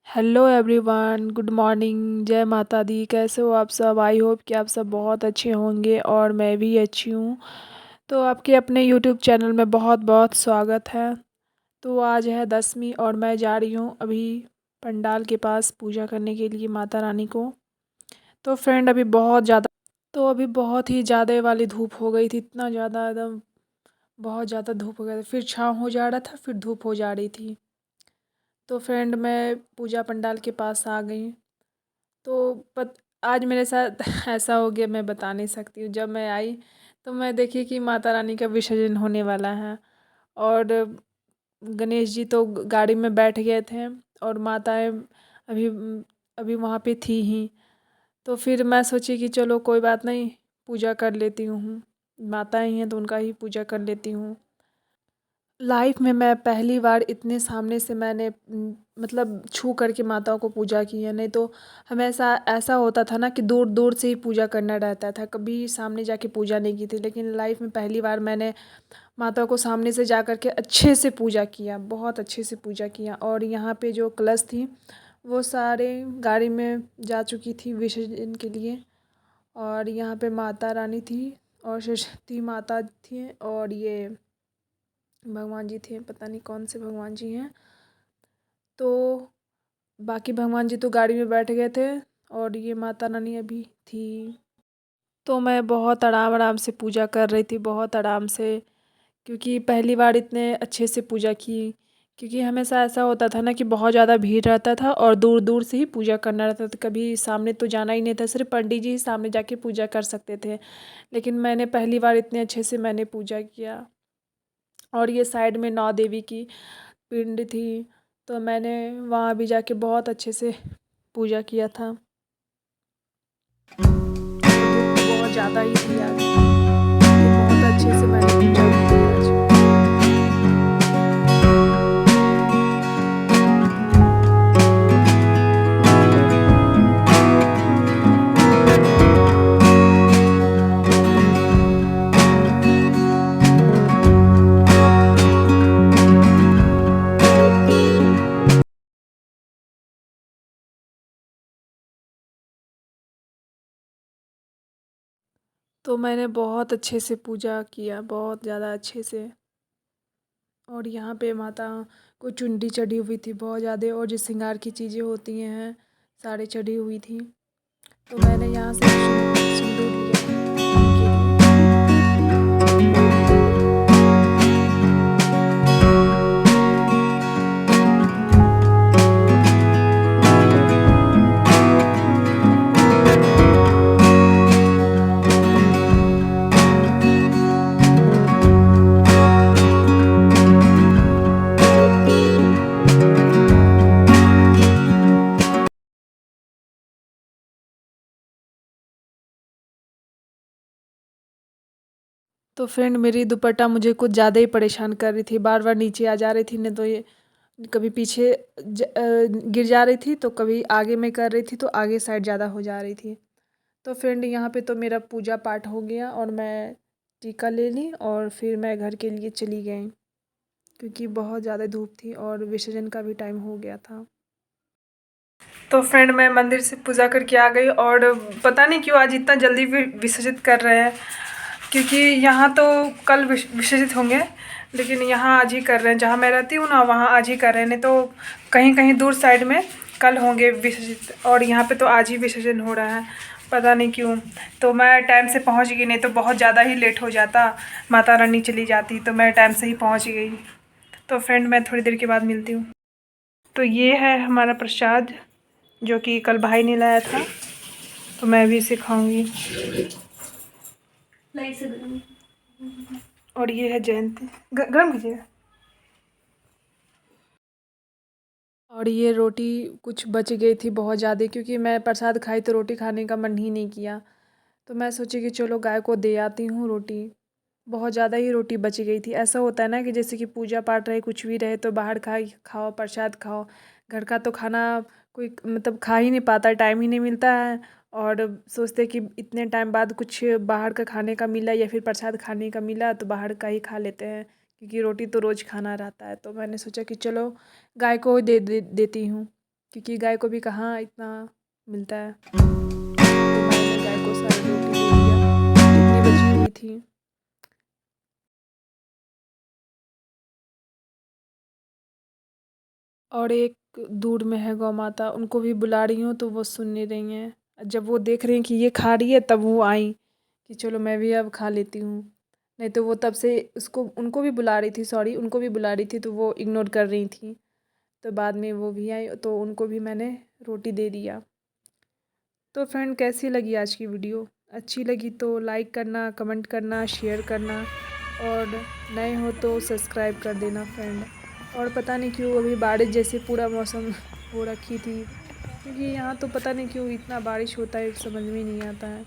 Hello everyone, good morning, जय माता दी। कैसे हो आप सब? आई होप कि आप सब बहुत अच्छे होंगे और मैं भी अच्छी हूँ। तो आपके अपने यूट्यूब चैनल में बहुत बहुत स्वागत है। तो आज है 10वीं और मैं जा रही हूँ अभी पंडाल के पास पूजा करने के लिए माता रानी को। तो फ्रेंड अभी बहुत ही ज़्यादा वाली धूप हो गई थी, इतना ज़्यादा एकदम बहुत ज़्यादा धूप हो गया था। फिर छाँव हो जा रहा था, फिर धूप हो जा रही थी। तो फ्रेंड मैं पूजा पंडाल के पास आ गई। तो आज मेरे साथ ऐसा हो गया, मैं बता नहीं सकती हूँ। जब मैं आई तो मैं देखी कि माता रानी का विसर्जन होने वाला है और गणेश जी तो गाड़ी में बैठ गए थे और माताएं अभी अभी वहाँ पे थी ही। तो फिर मैं सोची कि चलो कोई बात नहीं, पूजा कर लेती हूँ। माताएं ही हैं तो उनका ही पूजा कर लेती हूँ। लाइफ में मैं पहली बार इतने सामने से मैंने मतलब छू करके माताओं को पूजा की है। नहीं तो हमेशा ऐसा होता था ना कि दूर दूर से ही पूजा करना रहता था, कभी सामने जाके पूजा नहीं की थी। लेकिन लाइफ में पहली बार मैंने माता को सामने से जा कर के अच्छे से पूजा किया, बहुत अच्छे से पूजा किया। और यहाँ पे जो कलश थी वो सारे गाड़ी में जा चुकी थी विसर्जन के लिए। और यहाँ पे माता रानी थी और सरस्वती माता थी और ये भगवान जी थे, पता नहीं कौन से भगवान जी हैं। तो बाकी भगवान जी तो गाड़ी में बैठ गए थे और ये माता रानी अभी थी। तो मैं बहुत आराम आराम से पूजा कर रही थी, बहुत आराम से, क्योंकि पहली बार इतने अच्छे से पूजा की। क्योंकि हमेशा ऐसा होता था ना कि बहुत ज़्यादा भीड़ रहता था और दूर दूर से ही पूजा करना रहता था, कभी सामने तो जाना ही नहीं था। सिर्फ पंडित जी ही सामने जाके पूजा कर सकते थे। लेकिन मैंने पहली बार इतने अच्छे से मैंने पूजा किया। और ये साइड में नौ देवी की पिंड थी, तो मैंने वहाँ भी जाके बहुत अच्छे से पूजा किया था। धूप बहुत ज़्यादा ही थी आज, लेकिन बहुत अच्छे से मैंने पूजा की आज। तो मैंने बहुत अच्छे से पूजा किया, बहुत ज़्यादा अच्छे से। और यहाँ पे माता को चुनरी चढ़ी हुई थी बहुत ज़्यादा, और जो श्रृंगार की चीज़ें होती हैं सारी चढ़ी हुई थी। तो मैंने यहाँ से सिंदूर लिया उनके लिए। तो फ्रेंड मेरी दुपट्टा मुझे कुछ ज़्यादा ही परेशान कर रही थी, बार बार नीचे आ जा रही थी। नहीं तो ये कभी पीछे गिर जा रही थी, तो कभी आगे में कर रही थी तो आगे साइड ज़्यादा हो जा रही थी। तो फ्रेंड यहाँ पे तो मेरा पूजा पाठ हो गया और मैं टीका ले ली और फिर मैं घर के लिए चली गई, क्योंकि बहुत ज़्यादा धूप थी और विसर्जन का भी टाइम हो गया था। तो फ्रेंड मैं मंदिर से पूजा करके आ गई और पता नहीं क्यों आज इतना जल्दी विसर्जित कर रहे हैं, क्योंकि यहाँ तो कल विसर्जित होंगे, लेकिन यहाँ आज ही कर रहे हैं। जहाँ मैं रहती हूँ ना वहाँ आज ही कर रहे हैं, नहीं तो कहीं कहीं दूर साइड में कल होंगे विसर्जित, और यहाँ पे तो आज ही विसर्जन हो रहा है, पता नहीं क्यों। तो मैं टाइम से पहुँच गई, नहीं तो बहुत ज़्यादा ही लेट हो जाता, माता रानी चली जाती। तो मैं टाइम से ही पहुँच गई। तो फ्रेंड मैं थोड़ी देर के बाद मिलती हूँ। तो ये है हमारा प्रसाद जो कि कल भाई ने लाया था, तो मैं भी इसे खाऊंगी। और ये है जयंती, गरम कीजिए। और ये रोटी कुछ बच गई थी बहुत ज़्यादा, क्योंकि मैं प्रसाद खाई तो रोटी खाने का मन ही नहीं किया। तो मैं सोची कि चलो गाय को दे आती हूँ रोटी। बहुत ज़्यादा ही रोटी बच गई थी। ऐसा होता है ना कि जैसे कि पूजा पाठ रहे, कुछ भी रहे, तो बाहर खाओ प्रसाद खाओ। घर का तो खाना कोई मतलब खा ही नहीं पाता, टाइम ही नहीं मिलता है। और सोचते कि इतने टाइम बाद कुछ बाहर का खाने का मिला या फिर प्रसाद खाने का मिला तो बाहर का ही खा लेते हैं, क्योंकि रोटी तो रोज़ खाना रहता है। तो मैंने सोचा कि चलो गाय को देती हूँ। क्योंकि गाय को भी कहाँ इतना मिलता है। तो मैंने गाय को सारी रोटी दे दिया जितनी बची हुई थी। और एक दूर में है गौ माता, उनको भी बुला रही हूँ तो वो सुन नहीं रही हैं। जब वो देख रही हैं कि ये खा रही है तब वो आई कि चलो मैं भी अब खा लेती हूँ। नहीं तो वो तब से उसको उनको भी बुला रही थी, सॉरी उनको भी बुला रही थी तो वो इग्नोर कर रही थी। तो बाद में वो भी आई तो उनको भी मैंने रोटी दे दिया। तो फ्रेंड कैसी लगी आज की वीडियो? अच्छी लगी तो लाइक करना, कमेंट करना, शेयर करना और नए हो तो सब्सक्राइब कर देना फ्रेंड। और पता नहीं क्यों अभी बारिश जैसे पूरा मौसम हो रखी थी, क्योंकि यहाँ तो पता नहीं क्यों इतना बारिश होता है समझ में नहीं आता है।